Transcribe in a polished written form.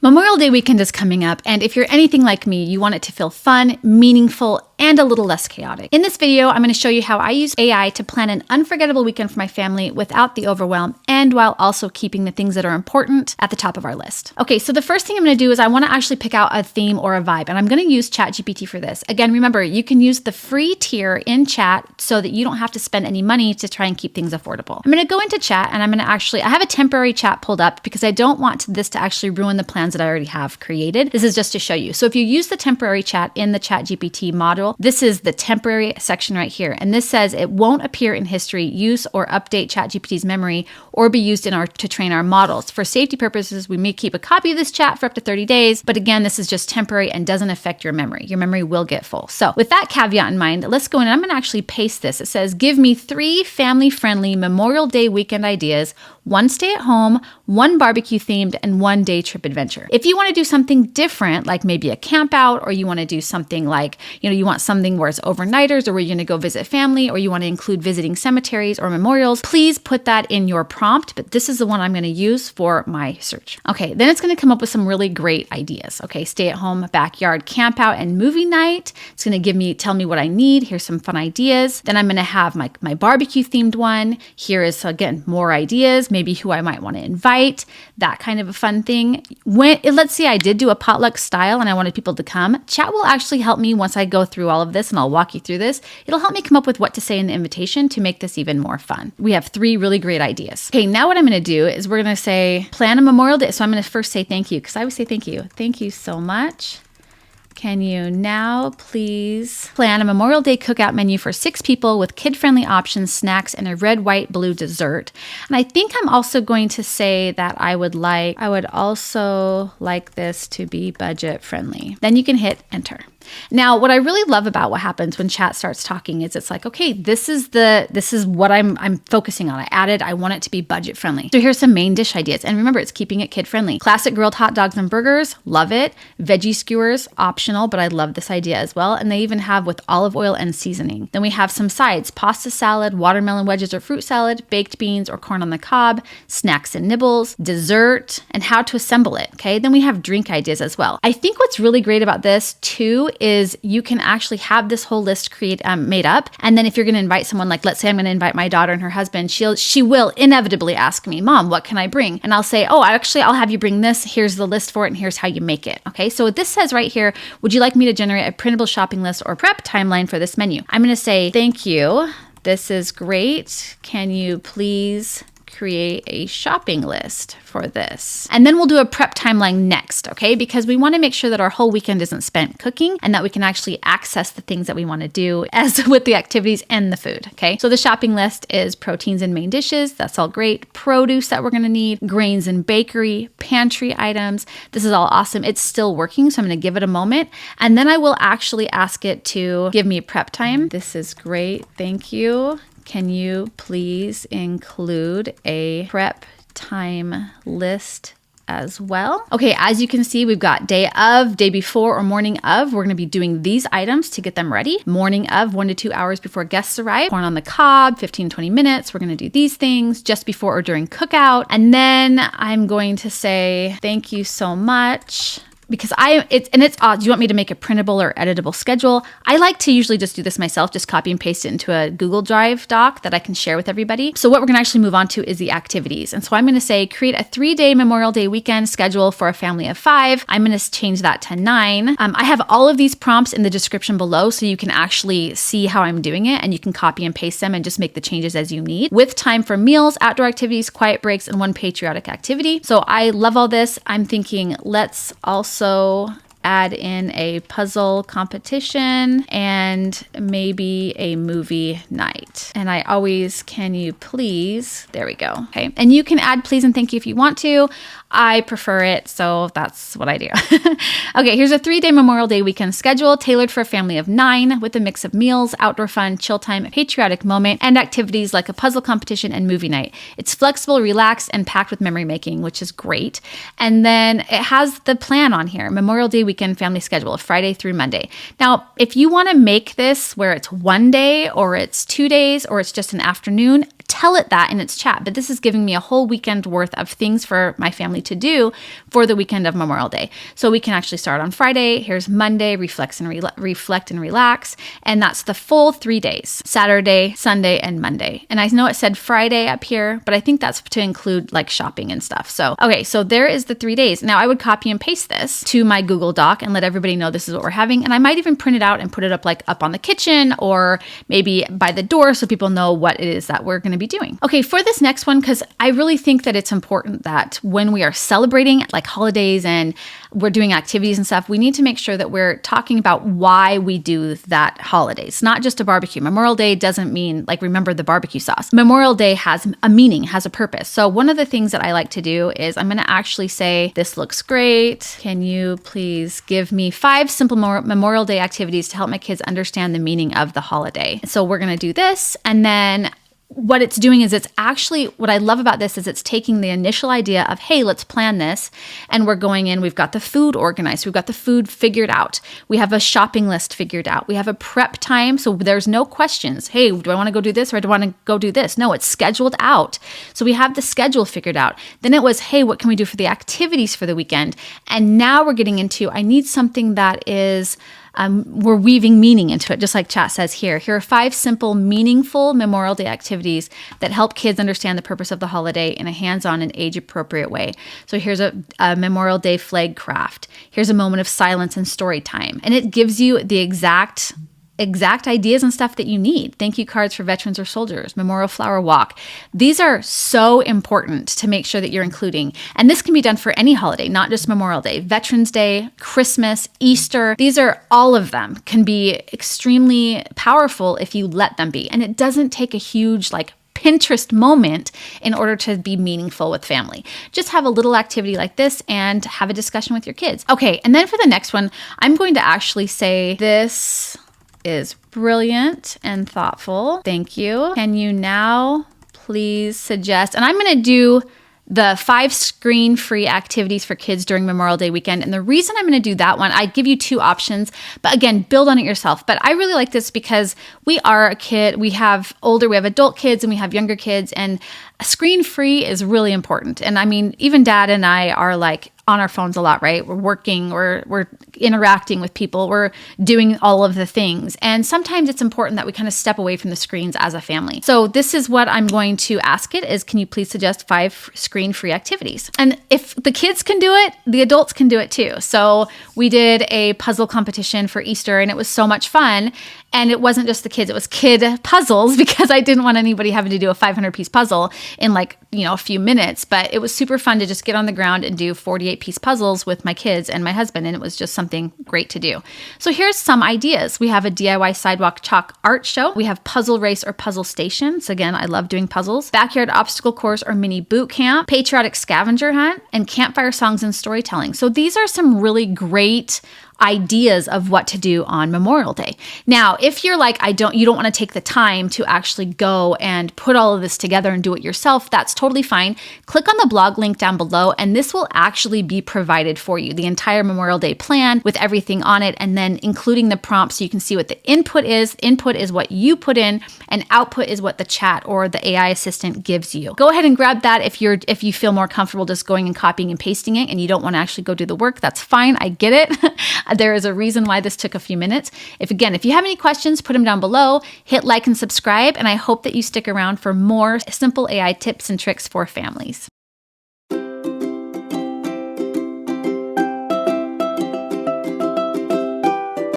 Memorial Day weekend is coming up, and if you're anything like me, you want it to feel fun, meaningful, and a little less chaotic. In this video, I'm going to show you how I use AI to plan an unforgettable weekend for my family without the overwhelm and while also keeping the things that are important at the top of our list. Okay, so the first thing I'm going to do is I want to actually pick out a theme or a vibe, and I'm going to use ChatGPT for this. Again, remember, you can use the free tier in chat so that you don't have to spend any money to try and keep things affordable. I'm going to go into chat, and I'm going to I have a temporary chat pulled up because I don't want this to actually ruin the plans that I already have created. This is just to show you. So if you use the temporary chat in the ChatGPT module, this is the temporary section right here. And this says it won't appear in history, use or update ChatGPT's memory, or be used to train our models. For safety purposes, we may keep a copy of this chat for up to 30 days. But again, this is just temporary and doesn't affect your memory. Your memory will get full. So with that caveat in mind, let's go in and I'm going to actually paste this. It says, give me 3 family-friendly Memorial Day weekend ideas, 1 stay at home, 1 barbecue themed, and 1 day trip adventure. If you want to do something different, like maybe a camp out, or you want to do something like, you want something where it's overnighters, or where you're going to go visit family, or you want to include visiting cemeteries or memorials, please put that in your prompt. But this is the one I'm going to use for my search. Okay, then it's going to come up with some really great ideas. Okay, stay at home, backyard camp out, and movie night. It's going to tell me what I need. Here's some fun ideas. Then I'm going to have my barbecue themed one. Here is, again, more ideas. Maybe who I might want to invite, that kind of a fun thing. Let's say I did do a potluck style and I wanted people to come, chat will actually help me once I go through all of this, and I'll walk you through this. It'll help me come up with what to say in the invitation to make this even more fun. We have 3 really great ideas. Okay, now what I'm going to do is we're going to say, plan a Memorial Day. So I'm going to first say thank you, because I always say thank you. Thank you so much. Can you now please plan a Memorial Day cookout menu for 6 people with kid-friendly options, snacks, and a red, white, blue dessert? And I think I'm also going to say that I would also like this to be budget friendly. Then you can hit enter. Now, what I really love about what happens when chat starts talking is it's like, okay, this is what I'm focusing on. I want it to be budget friendly. So here's some main dish ideas. And remember, it's keeping it kid friendly. Classic grilled hot dogs and burgers, love it. Veggie skewers, optional, but I love this idea as well. And they even have with olive oil and seasoning. Then we have some sides, pasta salad, watermelon wedges or fruit salad, baked beans or corn on the cob, snacks and nibbles, dessert, and how to assemble it. Okay. Then we have drink ideas as well. I think what's really great about this too is you can actually have this whole list made up. And then if you're going to invite someone, like let's say I'm going to invite my daughter and her husband, she will inevitably ask me, Mom, what can I bring? And I'll say, oh, actually, I'll have you bring this. Here's the list for it, and here's how you make it. Okay, so this says right here, would you like me to generate a printable shopping list or prep timeline for this menu? I'm going to say, thank you. This is great. Can you please create a shopping list for this? And then we'll do a prep timeline next, okay? Because we want to make sure that our whole weekend isn't spent cooking and that we can actually access the things that we want to do as with the activities and the food, okay? So the shopping list is proteins and main dishes. That's all great. Produce that we're going to need, grains and bakery, pantry items. This is all awesome. It's still working, so I'm going to give it a moment. And then I will actually ask it to give me a prep time. This is great. Thank you. Can you please include a prep time list as well? Okay, as you can see, we've got day of, day before, or morning of. We're going to be doing these items to get them ready. Morning of, 1 to 2 hours before guests arrive. Corn on the cob, 15 to 20 minutes. We're going to do these things just before or during cookout. And then I'm going to say, thank you so much. Because it's odd. Do you want me to make a printable or editable schedule? I like to usually just do this myself, just copy and paste it into a Google Drive doc that I can share with everybody. So what we're going to actually move on to is the activities. And so I'm going to say, create a 3-day Memorial Day weekend schedule for a family of 5. I'm going to change that to 9. I have all of these prompts in the description below, so you can actually see how I'm doing it, and you can copy and paste them and just make the changes as you need, with time for meals, outdoor activities, quiet breaks, and 1 patriotic activity. So I love all this. I'm thinking, let's also add in a puzzle competition and maybe a movie night. And I always, can you please, there we go. Okay. And you can add please and thank you if you want to. I prefer it, so that's what I do. Okay, here's a 3-day Memorial Day weekend schedule tailored for a family of 9 with a mix of meals, outdoor fun, chill time, patriotic moment, and activities like a puzzle competition and movie night. It's flexible, relaxed, and packed with memory making, which is great. And then it has the plan on here, Memorial Day weekend family schedule, Friday through Monday. Now, if you want to make this where it's 1 day or it's 2 days or it's just an afternoon, tell it that in its chat, but this is giving me a whole weekend worth of things for my family to do for the weekend of Memorial Day. So we can actually start on Friday. Here's Monday, reflect and relax. And that's the full 3 days, Saturday, Sunday, and Monday. And I know it said Friday up here, but I think that's to include like shopping and stuff. So, okay, so there is the 3 days. Now I would copy and paste this to my Google Doc and let everybody know this is what we're having. And I might even print it out and put it up like up on the kitchen or maybe by the door so people know what it is that we're going to be doing. Okay, for this next one, because I really think that it's important that when we are celebrating like holidays and we're doing activities and stuff, we need to make sure that we're talking about why we do that holiday. It's not just a barbecue. Memorial Day doesn't mean like remember the barbecue sauce. Memorial Day has a meaning, has a purpose. So one of the things that I like to do is I'm going to actually say, this looks great. Can you please give me 5 simple Memorial Day activities to help my kids understand the meaning of the holiday? So we're going to do this, and then what it's doing is it's actually, what I love about this is it's taking the initial idea of, hey, let's plan this. And we're going in, we've got the food organized. We've got the food figured out. We have a shopping list figured out. We have a prep time. So there's no questions. Hey, do I want to go do this or do I want to go do this? No, it's scheduled out. So we have the schedule figured out. Then it was, hey, what can we do for the activities for the weekend? And now we're getting into, I need something that is, we're weaving meaning into it, just like chat says here. Here are 5 simple, meaningful Memorial Day activities that help kids understand the purpose of the holiday in a hands-on and age-appropriate way. So here's a Memorial Day flag craft. Here's a moment of silence and story time. And it gives you the exact ideas and stuff that you need. Thank you cards for veterans or soldiers, memorial flower walk. These are so important to make sure that you're including. And this can be done for any holiday, not just Memorial Day, Veterans Day, Christmas, Easter. These are, all of them can be extremely powerful if you let them be. And it doesn't take a huge like Pinterest moment in order to be meaningful with family. Just have a little activity like this and have a discussion with your kids. Okay, and then for the next one, I'm going to actually say this is brilliant and thoughtful. Thank you. Can you now please suggest, and I'm going to do the 5 screen-free activities for kids during Memorial Day weekend. And the reason I'm going to do that one, I give you 2 options, but again, build on it yourself. But I really like this because we have adult kids and we have younger kids, and screen-free is really important. And I mean, even Dad and I are like on our phones a lot, right? We're working, we're interacting with people, we're doing all of the things. And sometimes it's important that we kind of step away from the screens as a family. So this is what I'm going to ask it is, can you please suggest 5 screen-free activities? And if the kids can do it, the adults can do it too. So we did a puzzle competition for Easter and it was so much fun. And it wasn't just the kids, it was kid puzzles because I didn't want anybody having to do a 500-piece puzzle in like, a few minutes. But it was super fun to just get on the ground and do 48-piece puzzles with my kids and my husband. And it was just something great to do. So here's some ideas. We have a DIY sidewalk chalk art show. We have puzzle race or puzzle station. So again, I love doing puzzles. Backyard obstacle course or mini boot camp. Patriotic scavenger hunt. And campfire songs and storytelling. So these are some really great ideas of what to do on Memorial Day. Now, if you're like, you don't want to take the time to actually go and put all of this together and do it yourself, that's totally fine. Click on the blog link down below, and this will actually be provided for you. The entire Memorial Day plan with everything on it, and then including the prompts so you can see what the input is. Input is what you put in, and output is what the chat or the AI assistant gives you. Go ahead and grab that if you feel more comfortable just going and copying and pasting it and you don't want to actually go do the work. That's fine. I get it. There is a reason why this took a few minutes. If you have any questions, put them down below, hit like and subscribe, and I hope that you stick around for more simple AI tips and tricks for families.